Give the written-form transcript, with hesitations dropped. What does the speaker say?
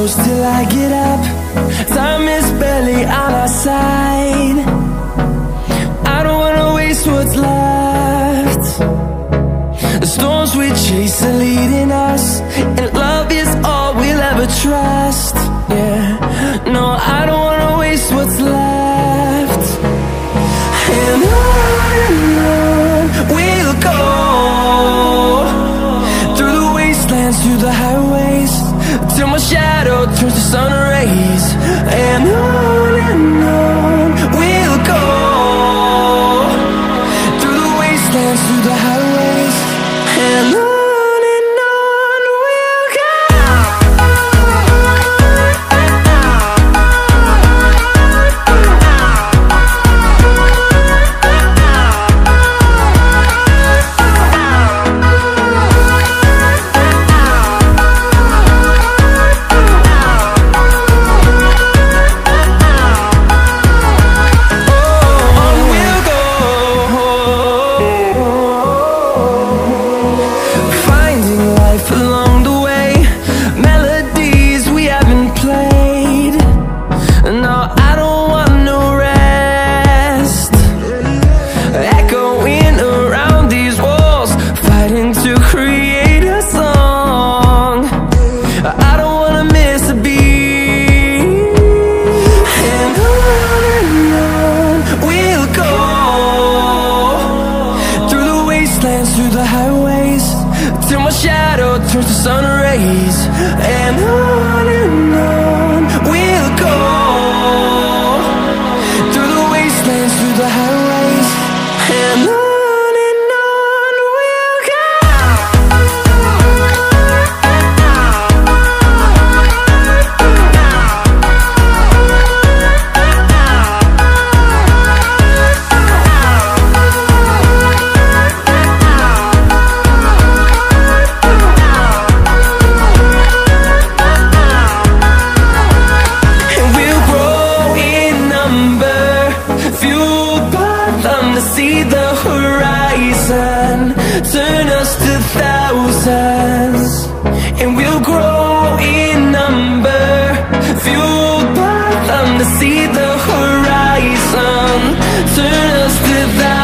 close till I get up. Time is barely on our side. I don't wanna waste what's left. The storms we chase are leading us, and love is all we'll ever trust. Yeah, no, I don't wanna waste what's left. And on we'll go, through the wastelands, through the highways, till my shadow turns to sun rays. And on we'll go, through the wastelands, through the highways, and on we'll go. Through the highways, till my shadow turns to sun rays. And on we'll go, through the wastelands, through the highways, and on we'll go. See the horizon, turn us to thousands, and we'll grow in number, fueled by them to see the horizon, turn us to thousands.